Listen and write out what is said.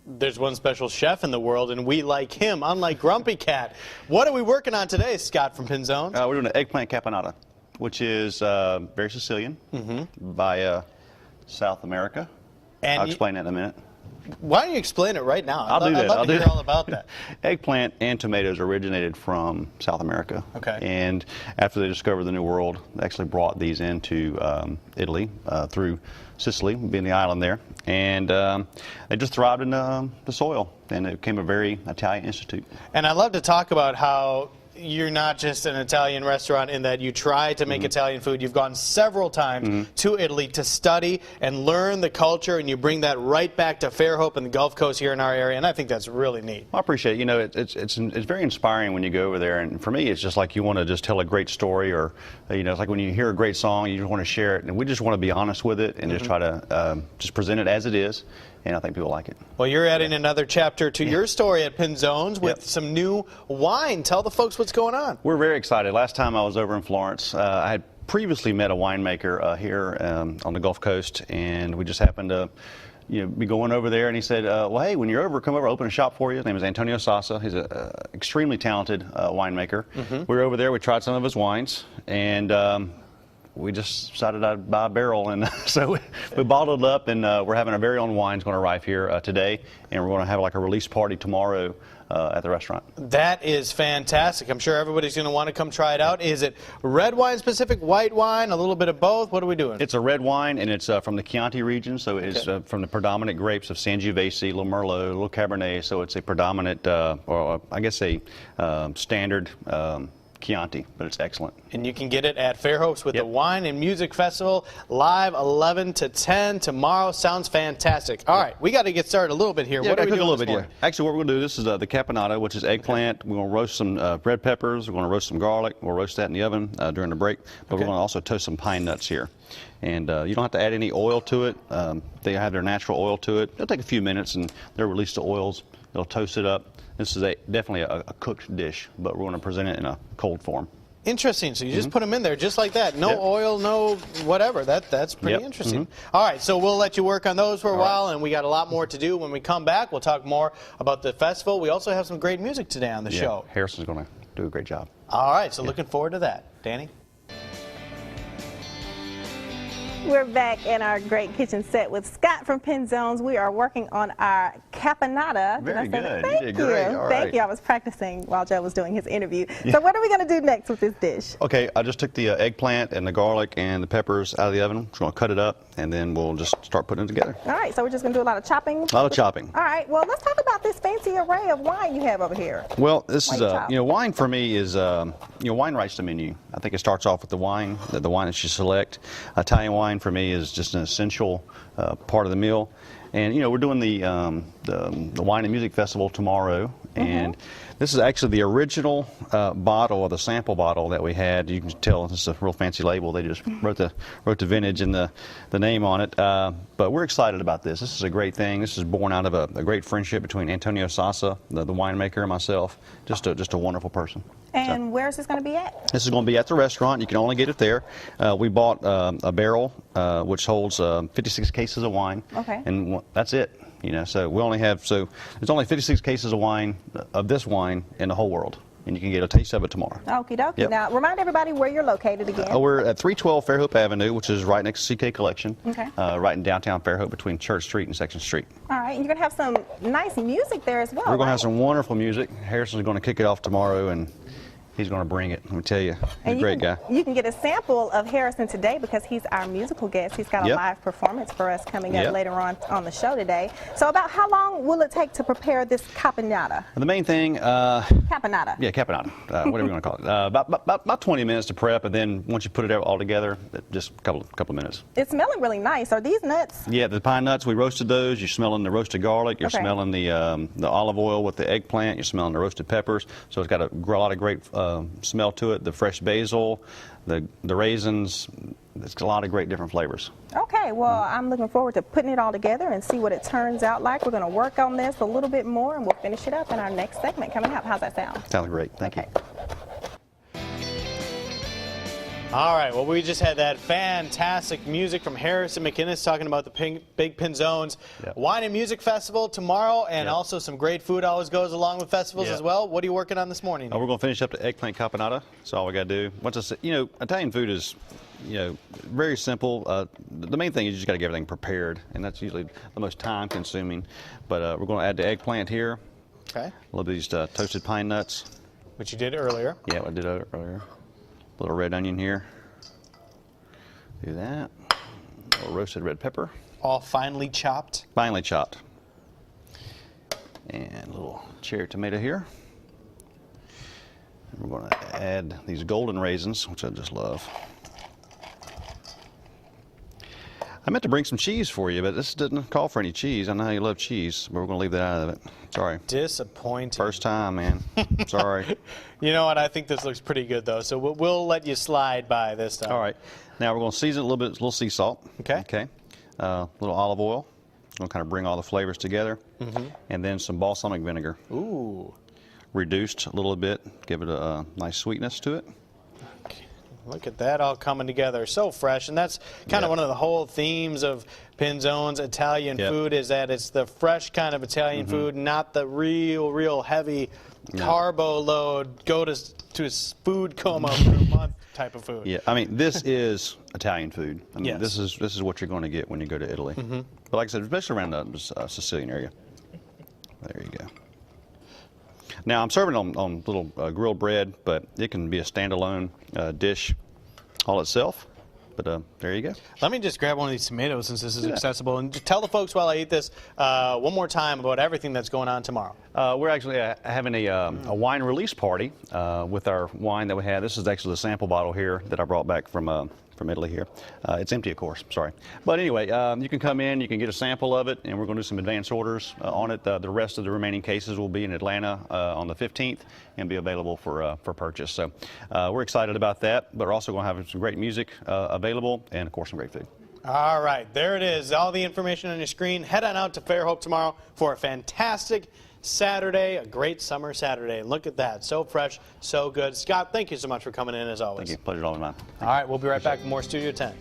there's one special chef in the world, and we like him, unlike Grumpy Cat. What are we working on today, Scott from Pinzones? We're doing an eggplant caponata, which is very Sicilian by South America. And I'll explain that in a minute. Why don't you explain it right now? I'll do that. I'd love to hear all about that. Eggplant and tomatoes originated from South America. Okay. And after they discovered the New World, they actually brought these into Italy through Sicily, being the island there. And they just thrived in the soil, and it became a very Italian institute. And I'd love to talk about how you're not just an Italian restaurant in that you try to make Italian food. You've gone several times to Italy to study and learn the culture, and you bring that right back to Fairhope and the Gulf Coast here in our area, and I think that's really neat. I appreciate it. You know, it's very inspiring when you go over there, and for me, it's just like you want to just tell a great story, or you know, it's like when you hear a great song, you just want to share it, and we just want to be honest with it and just try to just present it as it is. And I think people like it. Well, you're adding another chapter to your story at Pinzones with some new wine. Tell the folks what's going on. We're very excited. Last time I was over in Florence, I had previously met a winemaker here on the Gulf Coast, and we just happened to be going over there, and he said, well, hey, when you're over, come over, I'll open a shop for you. His name is Antonio Sasa. He's an extremely talented winemaker. We were over there, we tried some of his wines, and we just decided I'd buy a barrel, and so we bottled it up, and we're having our very own wines going to arrive here today, and we're going to have like a release party tomorrow at the restaurant. That is fantastic. I'm sure everybody's going to want to come try it out. Is it red wine specific, white wine, a little bit of both? What are we doing? It's a red wine, and it's from the Chianti region, so it's from the predominant grapes of Sangiovese, a little Merlot, a little Cabernet, so it's a predominant, or I guess a standard Chianti, but it's excellent. And you can get it at Fairhopes with the Wine and Music Festival, live 11 to 10 tomorrow. Sounds fantastic. All right, we got to get started a little bit here. Yeah, what are we doing a little this bit morning? here. Actually, what we're going to do, this is the caponata, which is eggplant. We're going to roast some red peppers. We're going to roast some garlic. We'll roast that in the oven during the break. But we're going to also toast some pine nuts here. And you don't have to add any oil to it. They have their natural oil to it. It'll take a few minutes, and they'll release the oils. It'll toast it up. This is definitely a cooked dish, but we're going to present it in a cold form. Interesting. So you just put them in there just like that. No oil, no whatever. That's pretty interesting. All right, so we'll let you work on those for a while, and we got a lot more to do. When we come back, we'll talk more about the festival. We also have some great music today on the show. Harrison's going to do a great job. All right, so looking forward to that. Danny? We're back in our great kitchen set with Scott from Pinzones. We are working on our caponata. Very good. Thank you did great. All Thank right. you. I was practicing while Joe was doing his interview. So what are we going to do next with this dish? Okay, I just took the eggplant and the garlic and the peppers out of the oven. We're going to cut it up, and then we'll just start putting it together. All right, so we're just going to do a lot of chopping? A lot of chopping. All right, well, let's talk about this fancy array of wine you have over here. Well, this is, wine for me is, wine writes the menu. I think it starts off with the wine that you select. Italian wine for me is just an essential part of the meal. And, we're doing the Wine and Music Festival tomorrow, and this is actually the original bottle, or the sample bottle that we had. You can tell this is a real fancy label. They just wrote the vintage and the name on it. But we're excited about this. This is a great thing. This is born out of a great friendship between Antonio Sasa, the winemaker, and myself. Just a wonderful person. And where is this going to be at? This is going to be at the restaurant. You can only get it there. We bought a barrel which holds 56 cases of wine. Okay. And that's it. So we only have, there's only 56 cases of wine, of this wine, in the whole world. And you can get a taste of it tomorrow. Okie dokie. Now, remind everybody where you're located again. We're at 312 Fairhope Avenue, which is right next to CK Collection. Okay. Right in downtown Fairhope between Church Street and Section Street. All right, and you're going to have some nice music there as well. We're going to have some wonderful music. Harrison's going to kick it off tomorrow, and he's going to bring it. Let me tell you, he's a great guy. You can get a sample of Harrison today because he's our musical guest. He's got a live performance for us coming up later on the show today. So about how long will it take to prepare this caponata? The main thing... caponata. Yeah, caponata, whatever you want to call it. About 20 minutes to prep, and then once you put it all together, just a couple of minutes. It's smelling really nice. Are these nuts? Yeah, the pine nuts, we roasted those. You're smelling the roasted garlic. You're smelling the olive oil with the eggplant. You're smelling the roasted peppers. So it's got a lot of great smell to it. The fresh basil, the raisins. It's a lot of great different flavors. Okay, well, I'm looking forward to putting it all together and see what it turns out like. We're going to work on this a little bit more, and we'll finish it up in our next segment coming up. How's that sound? Sounds great. Thank you. All right, well, we just had that fantastic music from Harrison McInnes talking about the Big Pinzones Wine and Music Festival tomorrow, and also some great food always goes along with festivals as well. What are you working on this morning? We're going to finish up the eggplant caponata. That's all we got to do. Italian food is, very simple. The main thing is you just got to get everything prepared, and that's usually the most time-consuming. But we're going to add the eggplant here. Okay. A little bit of these toasted pine nuts. Which you did earlier. Yeah, I did earlier. A little red onion here. Do that. A little roasted red pepper. All finely chopped? Finely chopped. And a little cherry tomato here. And we're going to add these golden raisins, which I just love. I meant to bring some cheese for you, but this didn't call for any cheese. I know how you love cheese, but we're going to leave that out of it. Sorry. Disappointing. First time, man. Sorry. You know what? I think this looks pretty good, though, so we'll let you slide by this time. All right. Now we're going to season it a little sea salt. Okay. Okay. A little olive oil. We'll kind of bring all the flavors together. And then some balsamic vinegar. Ooh. Reduced a little bit. Give it a nice sweetness to it. Look at that all coming together. So fresh. And that's kind of one of the whole themes of Pinzones Italian food is that it's the fresh kind of Italian food, not the real heavy carbo load, go to a food coma for a month type of food. Yeah, I mean, this is Italian food. I mean, this is what you're going to get when you go to Italy. But like I said, especially around the Sicilian area. There you go. Now, I'm serving it on little grilled bread, but it can be a standalone dish all itself. But there you go. Let me just grab one of these tomatoes since this is accessible. And tell the folks while I eat this one more time about everything that's going on tomorrow. We're actually having a wine release party with our wine that we had. This is actually the sample bottle here that I brought back from Italy here. It's empty, of course, sorry. But anyway, you can come in, you can get a sample of it, and we're going to do some advance orders on it. The rest of the remaining cases will be in Atlanta on the 15th and be available for purchase. So we're excited about that, but we're also going to have some great music available and, of course, some great food. All right, there it is. All the information on your screen. Head on out to Fairhope tomorrow for a fantastic Saturday, a great summer Saturday. Look at that. So fresh, so good. Scott, thank you so much for coming in as always. Thank you. Pleasure's all mine. All right, we'll be right back with more Studio 10.